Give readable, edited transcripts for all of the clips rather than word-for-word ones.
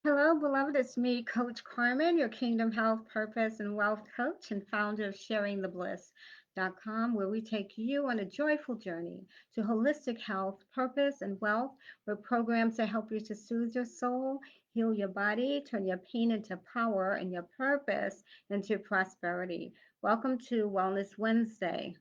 Hello, beloved. It's me, Coach Carmen, your Kingdom Health, Purpose, and Wealth Coach and founder of SharingTheBliss.com, where we take you on a joyful journey to holistic health, purpose, and wealth. We're programs that help you to soothe your soul, heal your body, turn your pain into power, and your purpose into prosperity. Welcome to Wellness Wednesday.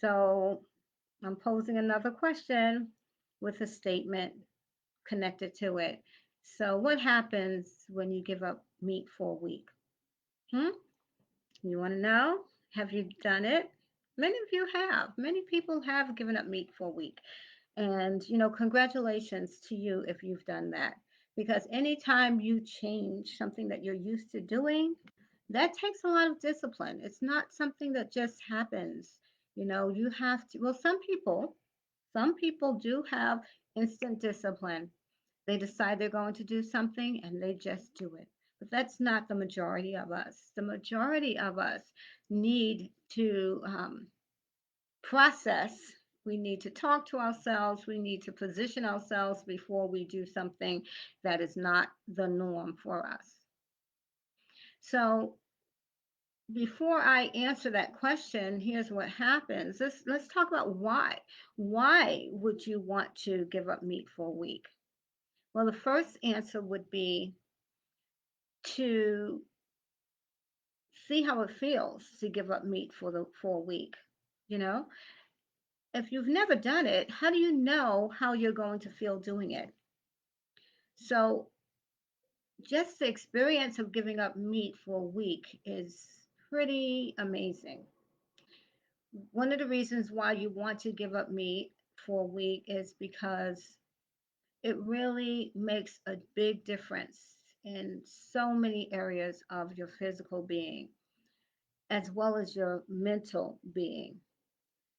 So, I'm posing another question with a statement connected to it. So, what happens when you give up meat for a week? Hmm? You want to know? Have you done it? Many of you have. Many people have given up meat for a week. And, congratulations to you if you've done that. Because anytime you change something that you're used to doing, that takes a lot of discipline. It's not something that just happens. You have to, well, some people do have instant discipline. They decide they're going to do something and they just do it. But that's not the majority of us. The majority of us need to process. We need to talk to ourselves. We need to position ourselves before we do something that is not the norm for us. So, before I answer that question, here's what happens. Let's talk about why. Why would you want to give up meat for a week? Well, the first answer would be to see how it feels to give up meat for a week. You know, if you've never done it, how do you know how you're going to feel doing it? So, just the experience of giving up meat for a week is pretty amazing. One of the reasons why you want to give up meat for a week is because it really makes a big difference in so many areas of your physical being as well as your mental being.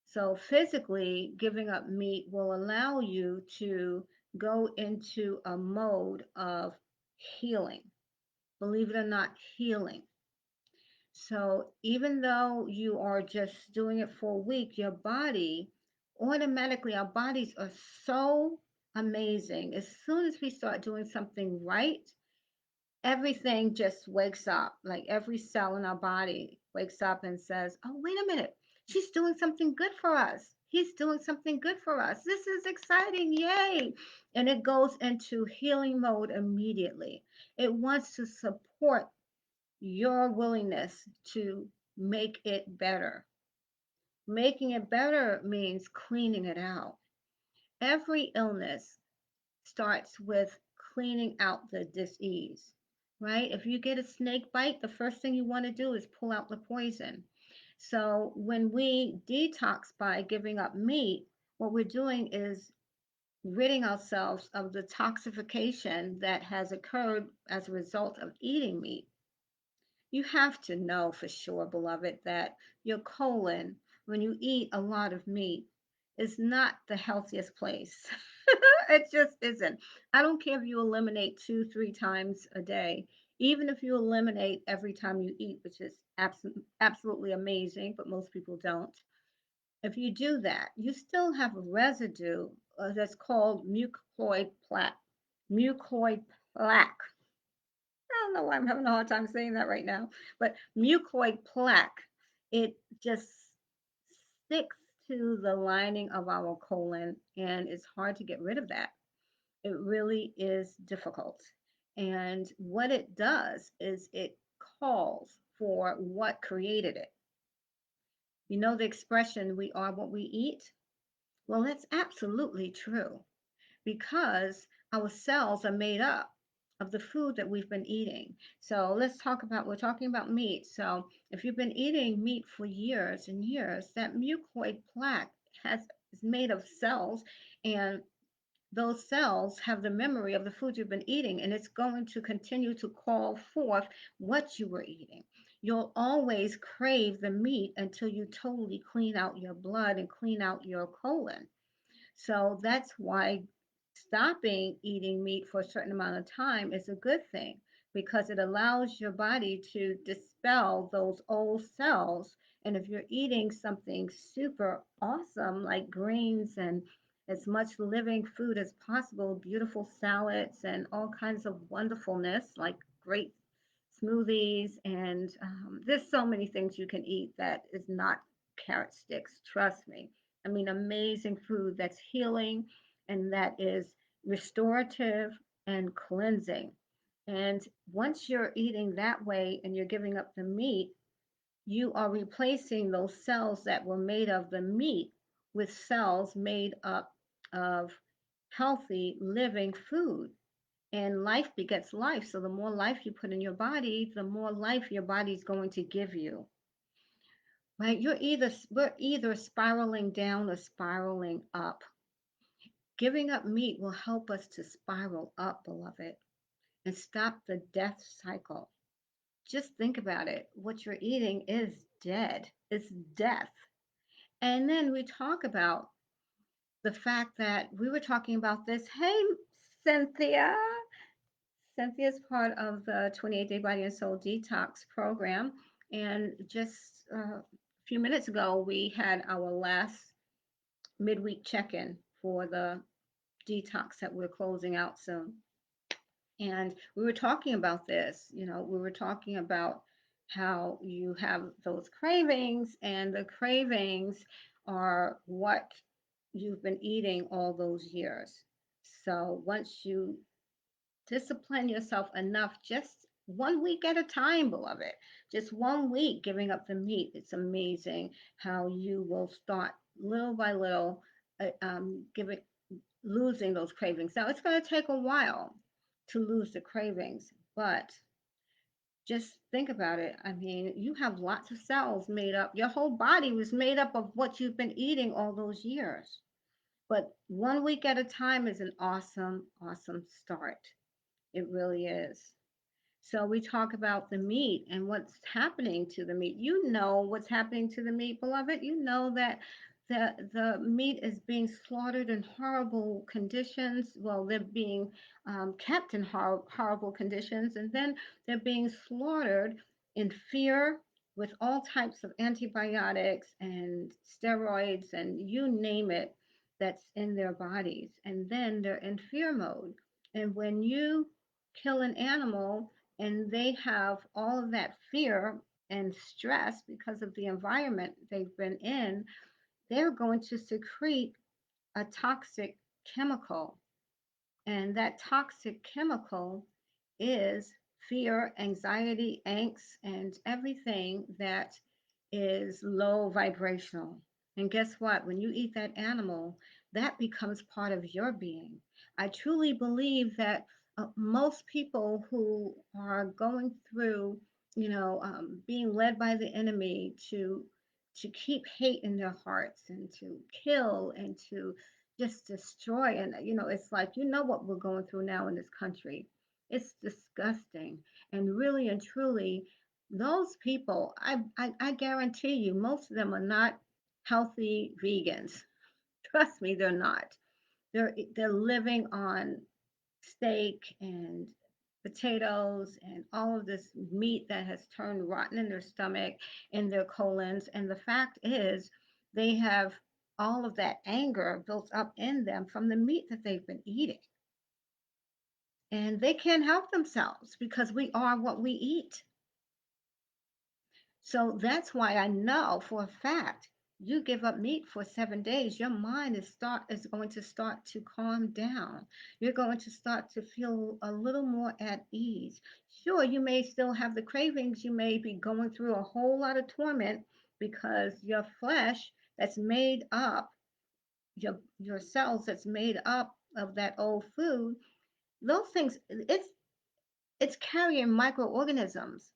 So, physically, giving up meat will allow you to go into a mode of healing. Believe it or not, healing. So, even though you are just doing it for a week, your body automatically, our bodies are so amazing. As soon as we start doing something right, everything just wakes up. Like every cell in our body wakes up and says, "Oh, wait a minute. She's doing something good for us. He's doing something good for us. This is exciting. Yay." And it goes into healing mode immediately. It wants to support your willingness to make it better. Making it better means cleaning it out. Every illness starts with cleaning out the disease, right? If you get a snake bite, the first thing you want to do is pull out the poison. So when we detox by giving up meat, what we're doing is ridding ourselves of the toxification that has occurred as a result of eating meat. You have to know for sure, beloved, that your colon, when you eat a lot of meat, is not the healthiest place. It just isn't. I don't care if you eliminate two, three times a day, even if you eliminate every time you eat, which is absolutely amazing, but most people don't. If you do that, you still have a residue that's called mucoid plaque. Mucoid plaque. I don't know why I'm having a hard time saying that right now, but mucoid plaque, it just sticks to the lining of our colon and it's hard to get rid of that. It really is difficult. And what it does is it calls for what created it. You know the expression, we are what we eat? Well, that's absolutely true because our cells are made up of the food that we've been eating. So we're talking about meat. So if you've been eating meat for years and years, that mucoid plaque is made of cells, and those cells have the memory of the food you've been eating, and it's going to continue to call forth what you were eating. You'll always crave the meat until you totally clean out your blood and clean out your colon. So that's why stopping eating meat for a certain amount of time is a good thing because it allows your body to dispel those old cells. And if you're eating something super awesome like greens as much living food as possible, beautiful salads and all kinds of wonderfulness, like great smoothies. And there's so many things you can eat that is not carrot sticks, trust me. I mean, amazing food that's healing and that is restorative and cleansing. And once you're eating that way and you're giving up the meat, you are replacing those cells that were made of the meat with cells made up of healthy living food. And life begets life. So the more life you put in your body, the more life your body's going to give you. Right? We're either spiraling down or spiraling up. Giving up meat will help us to spiral up, beloved, and stop the death cycle. Just think about it. What you're eating is dead. It's death. And then we talk about the fact that we were talking about this. Hey, Cynthia. Cynthia's part of the 28-day Body and Soul Detox program. And just a few minutes ago, we had our last midweek check in for the detox that we're closing out soon. And we were talking about this, we were talking about how you have those cravings, and the cravings are what you've been eating all those years. So once you discipline yourself enough, just 1 week at a time, beloved, just 1 week giving up the meat, it's amazing how you will start little by little giving losing those cravings. Now, it's going to take a while to lose the cravings, but just think about it. I mean, you have lots of cells made up. Your whole body was made up of what you've been eating all those years. But 1 week at a time is an awesome, awesome start. It really is. So we talk about the meat and what's happening to the meat. You know what's happening to the meat, beloved. You know that the meat is being slaughtered in horrible conditions. Well, they're being kept in horrible conditions, and then they're being slaughtered in fear with all types of antibiotics and steroids and you name it that's in their bodies. And then they're in fear mode. And when you kill an animal, and they have all of that fear and stress because of the environment they've been in, they're going to secrete a toxic chemical. And that toxic chemical is fear, anxiety, angst, and everything that is low vibrational. And guess what? When you eat that animal, that becomes part of your being. I truly believe that most people who are going through, being led by the enemy to keep hate in their hearts and to kill and to just destroy. And it's like, what we're going through now in this country. It's disgusting. And really and truly, those people, I guarantee you, most of them are not healthy vegans. Trust me, they're not. They're living on steak and potatoes and all of this meat that has turned rotten in their stomach, in their colons. And the fact is, they have all of that anger built up in them from the meat that they've been eating. And they can't help themselves because we are what we eat. So that's why I know for a fact you give up meat for 7 days, your mind is going to start to calm down. You're going to start to feel a little more at ease. Sure, you may still have the cravings, you may be going through a whole lot of torment because your flesh that's made up, your cells that's made up of that old food, those things, it's carrying microorganisms.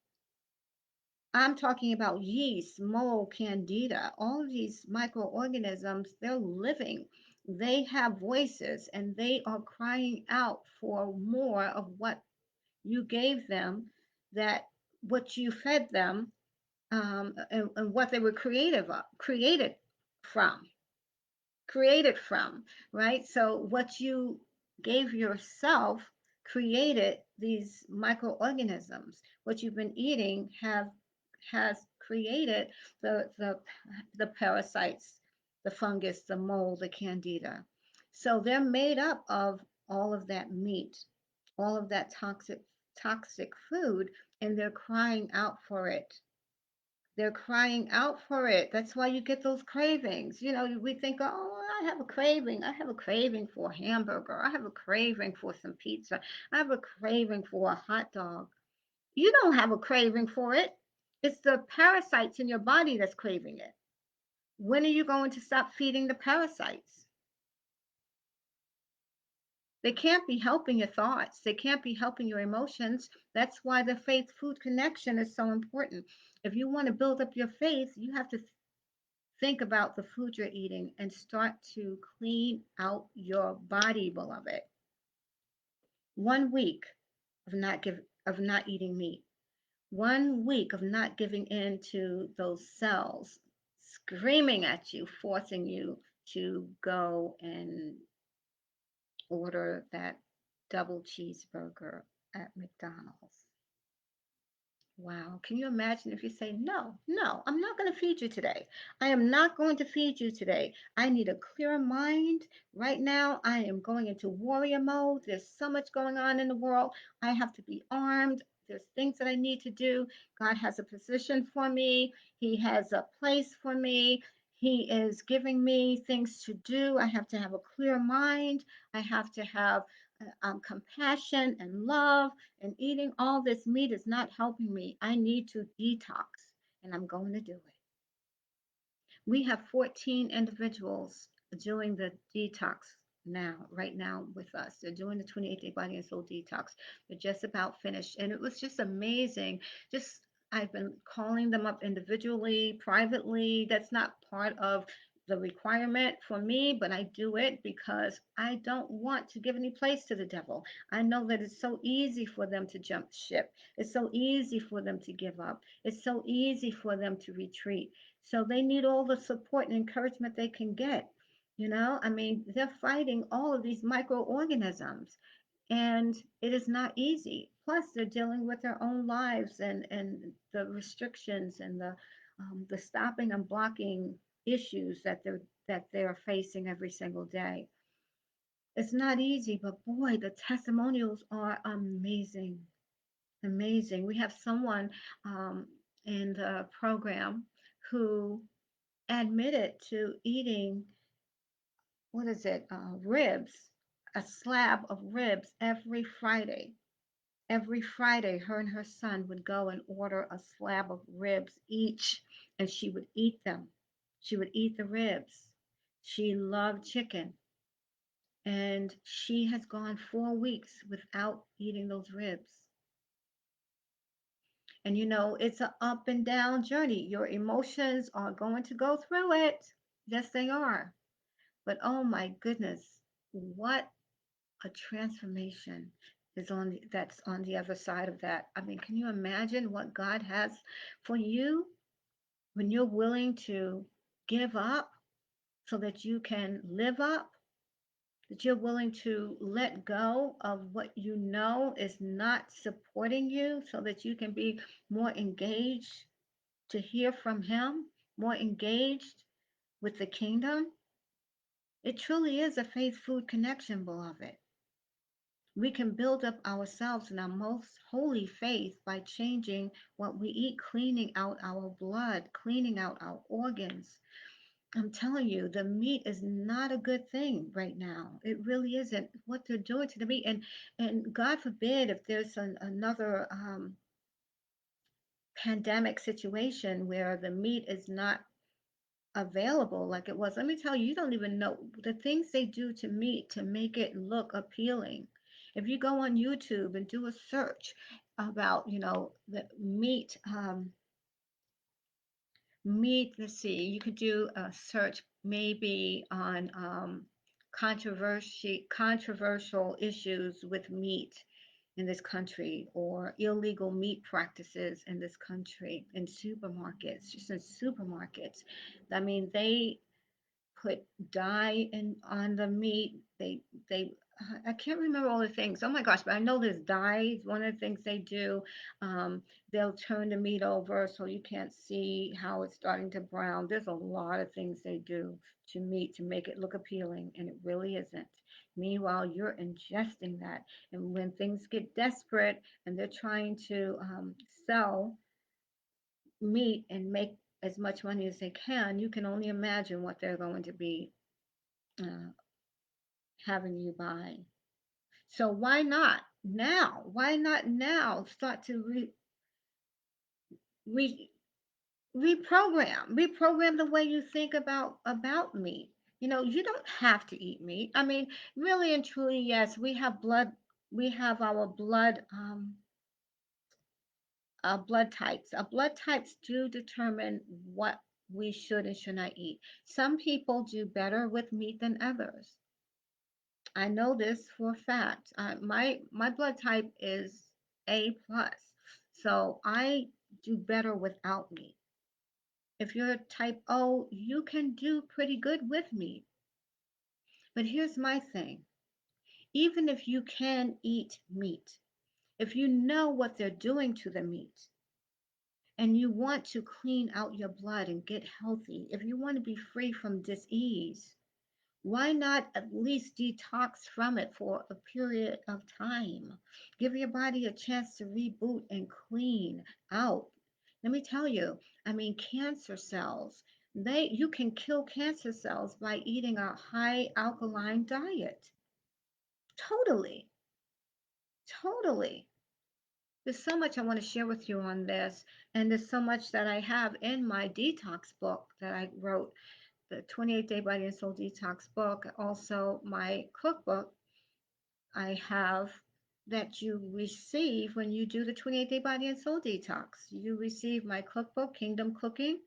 I'm talking about yeast, mold, candida, all of these microorganisms, they're living. They have voices and they are crying out for more of what you gave them, that what you fed them, and what they were from created from, right? So what you gave yourself created these microorganisms. What you've been eating have has created the parasites, the fungus, the mold, the candida. So they're made up of all of that meat, all of that toxic food, and they're crying out for it. They're crying out for it. That's why you get those cravings. You know, we think, oh, I have a craving. I have a craving for a hamburger. I have a craving for some pizza. I have a craving for a hot dog. You don't have a craving for it. It's the parasites in your body that's craving it. When are you going to stop feeding the parasites? They can't be helping your thoughts. They can't be helping your emotions. That's why the faith food connection is so important. If you want to build up your faith, you have to think about the food you're eating and start to clean out your body, beloved. 1 week of not eating meat. 1 week of not giving in to those cells screaming at you, forcing you to go and order that double cheeseburger at McDonald's. Wow. Can you imagine if you say, no, no, I'm not going to feed you today. I am not going to feed you today. I need a clear mind. Right now, I am going into warrior mode. There's so much going on in the world. I have to be armed. There's things that I need to do. God has a position for me, He has a place for me. He is giving me things to do. I have to have a clear mind. I have to have compassion and love, and eating all this meat is not helping me. I need to detox, and I'm going to do it. We have 14 individuals doing the detox now, right now with us. They're doing the 28-day body and soul detox. They're just about finished. And it was just amazing. Just I've been calling them up individually, privately. That's not part of the requirement for me, but I do it because I don't want to give any place to the devil. I know that it's so easy for them to jump ship. It's so easy for them to give up. It's so easy for them to retreat. So they need all the support and encouragement they can get. You know, I mean, they're fighting all of these microorganisms, and it is not easy. Plus, they're dealing with their own lives and the restrictions and the stopping and blocking issues that they're facing every single day. It's not easy, but boy, the testimonials are amazing, amazing. We have someone um, in the program who admitted to eating, what is it, ribs, a slab of ribs every Friday. Every Friday, her and her son would go and order a slab of ribs each, and she would eat them. She would eat the ribs. She loved chicken, and she has gone 4 weeks without eating those ribs. And you know, it's an up and down journey. Your emotions are going to go through it. Yes, they are. But oh my goodness, what a transformation that's on the other side of that. I mean, can you imagine what God has for you when you're willing to give up so that you can live up, that you're willing to let go of what you know is not supporting you so that you can be more engaged to hear from Him, more engaged with the kingdom? It truly is a faith food connection, beloved. We can build up ourselves in our most holy faith by changing what we eat, cleaning out our blood, cleaning out our organs. I'm telling you, the meat is not a good thing right now. It really isn't. What they're doing to the meat, and God forbid if there's another pandemic situation where the meat is not available like it was. Let me tell you, you don't even know the things they do to meat to make it look appealing. If you go on YouTube and do a search about, you know, the meat, let's see, you could do a search maybe on controversial issues with meat in this country or illegal meat practices in this country in supermarkets, just in supermarkets. I mean, they put dye in on the meat. They I can't remember all the things. Oh my gosh, but I know there's dyes. One of the things they do, um, they'll turn the meat over so you can't see how it's starting to brown. There's a lot of things they do to meat to make it look appealing, and it really isn't. Meanwhile, you're ingesting that, and when things get desperate and they're trying to sell meat and make as much money as they can only imagine what they're going to be uh, having you buy. So why not now? Why not now start to re, reprogram the way you think about meat? You know, you don't have to eat meat. I mean, really and truly, yes, we have our blood types. Our blood types do determine what we should and should not eat. Some people do better with meat than others. I know this for a fact. My blood type is A plus, so I do better without meat. If you're type O, you can do pretty good with meat. But here's my thing: even if you can eat meat, if you know what they're doing to the meat, and you want to clean out your blood and get healthy, if you want to be free from disease, why not at least detox from it for a period of time? Give your body a chance to reboot and clean out. Let me tell you, I mean, cancer cells, you can kill cancer cells by eating a high alkaline diet. Totally, totally. There's so much I want to share with you on this, and there's so much that I have in my detox book that I wrote, the 28-Day Body and Soul Detox book, also my cookbook I have that you receive when you do the 28-Day Body and Soul Detox. You receive my cookbook, Kingdom Cooking,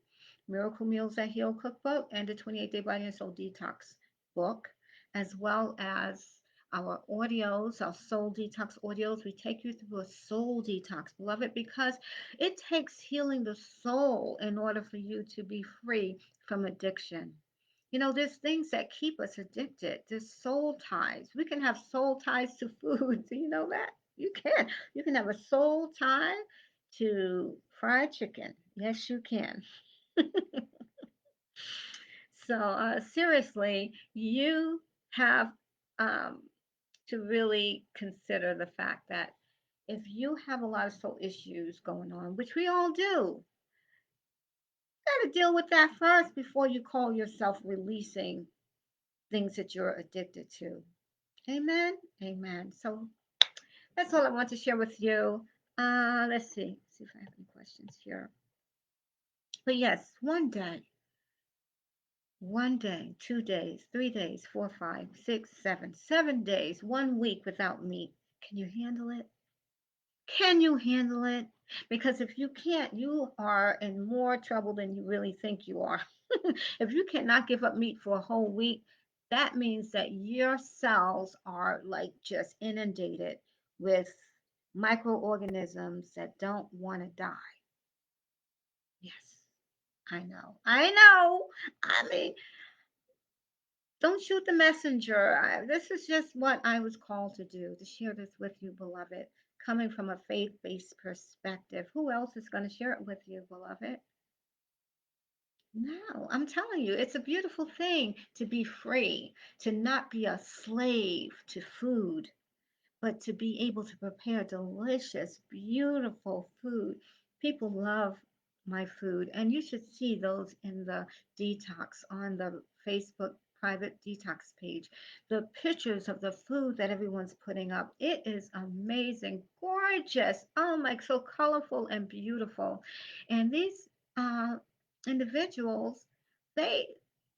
Miracle Meals That Heal cookbook, and the 28-Day Body and Soul Detox book, as well as our audios, our soul detox audios. We take you through a soul detox, beloved, because it takes healing the soul in order for you to be free from addiction. You know, there's things that keep us addicted. There's soul ties. We can have soul ties to food. Do you know that? You can. You can have a soul tie to fried chicken. Yes, you can. So, seriously, you have um, to really consider the fact that if you have a lot of soul issues going on, which we all do, you got to deal with that first before you call yourself releasing things that you're addicted to. Amen. Amen. So that's all I want to share with you. Let's see if I have any questions here. But yes, one day, 2 days, 3 days, 4, 5, 6, 7, 7 days, 1 week without meat. Can you handle it? Can you handle it? Because if you can't, you are in more trouble than you really think you are. If you cannot give up meat for a whole week, that means that your cells are like just inundated with microorganisms that don't want to die. Yes, I know. I know. I mean, don't shoot the messenger. This is just what I was called to do, to share this with you, beloved, coming from a faith based perspective. Who else is going to share it with you, beloved? No, I'm telling you, it's a beautiful thing to be free, to not be a slave to food, but to be able to prepare delicious, beautiful food. People love my food, and you should see those in the detox on the Facebook private detox page. The pictures of the food that everyone's putting up, it is amazing, gorgeous. Oh my, so colorful and beautiful. And these uh, individuals, they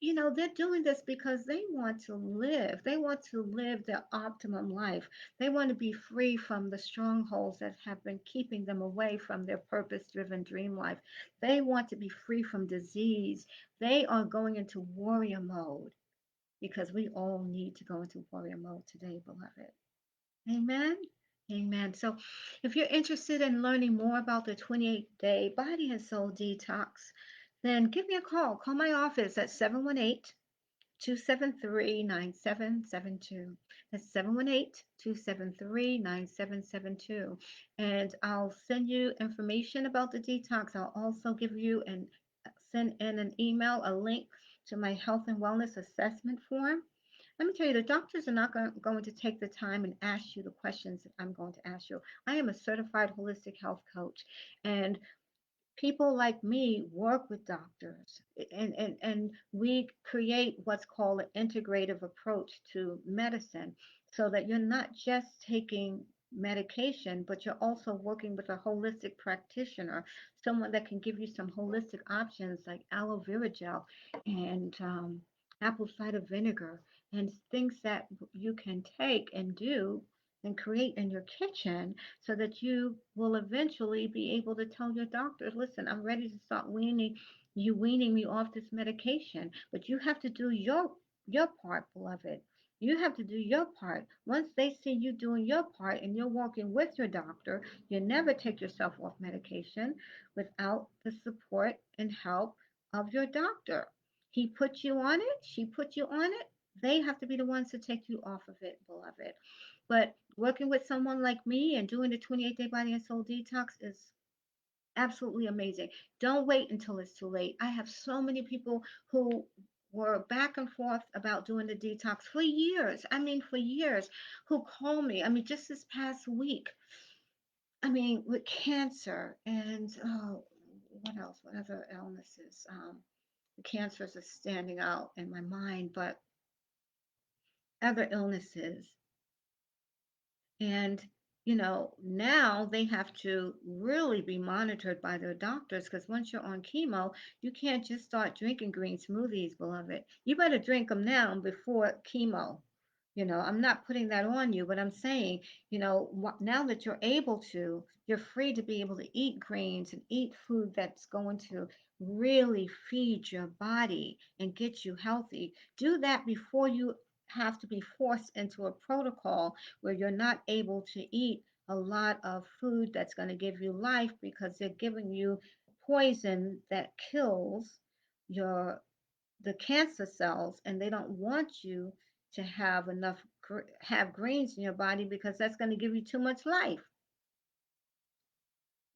they're doing this because they want to live. They want to live their optimum life. They want to be free from the strongholds that have been keeping them away from their purpose driven dream life. They want to be free from disease. They are going into warrior mode because we all need to go into warrior mode today, beloved. Amen. Amen. So, if you're interested in learning more about the 28-day body and soul detox, then give me a call. Call my office at 718 273-9772. That's 718-273-9772. And I'll send you information about the detox. I'll also give you and send in an email, a link to my health and wellness assessment form. Let me tell you, the doctors are not going to take the time and ask you the questions that I'm going to ask you. I am a certified holistic health coach, and people like me work with doctors, and we create what's called an integrative approach to medicine, so that you're not just taking medication, but you're also working with a holistic practitioner, someone that can give you some holistic options like aloe vera gel and apple cider vinegar and things that you can take and do and create in your kitchen, so that you will eventually be able to tell your doctor, listen, I'm ready to start weaning me off this medication. But you have to do your part, beloved. You have to do your part. Once they see you doing your part and you're working with your doctor, you never take yourself off medication without the support and help of your doctor. He put you on it, she put you on it. They have to be the ones to take you off of it, beloved. But working with someone like me and doing the 28-day body and soul detox is absolutely amazing. Don't wait until it's too late. I have so many people who were back and forth about doing the detox for years. I mean, for years, who call me. I mean, just this past week. I mean, with cancer and oh, what else? What other illnesses? The cancers are standing out in my mind, but other illnesses. And, now they have to really be monitored by their doctors, because once you're on chemo, you can't just start drinking green smoothies, beloved. You better drink them now before chemo. I'm not putting that on you, but I'm saying, now that you're able to, you're free to be able to eat greens and eat food that's going to really feed your body and get you healthy. Do that before you have to be forced into a protocol where you're not able to eat a lot of food that's going to give you life, because they're giving you poison that kills your the cancer cells, and they don't want you to have enough have greens in your body, because that's going to give you too much life.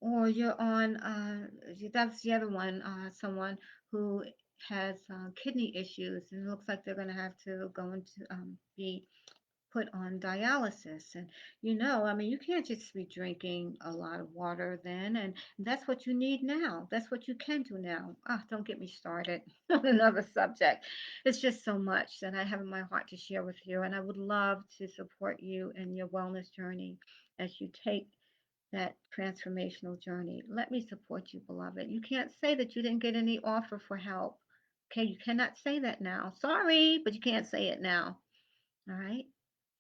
Or you're on that's the other one, someone who has kidney issues, and it looks like they're going to have to go into be put on dialysis. And I mean, you can't just be drinking a lot of water then. And that's what you need now. That's what you can do now. Ah, don't get me started on another subject. It's just so much that I have in my heart to share with you. And I would love to support you in your wellness journey as you take that transformational journey. Let me support you, beloved. You can't say that you didn't get any offer for help. Okay, you cannot say that now. Sorry, but you can't say it now. All right.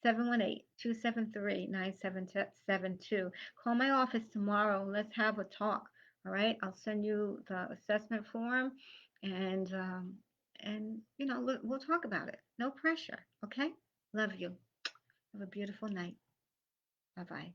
718-273-9772. Call my office tomorrow. Let's have a talk. All right. I'll send you the assessment form, and we'll talk about it. No pressure. Okay. Love you. Have a beautiful night. Bye bye.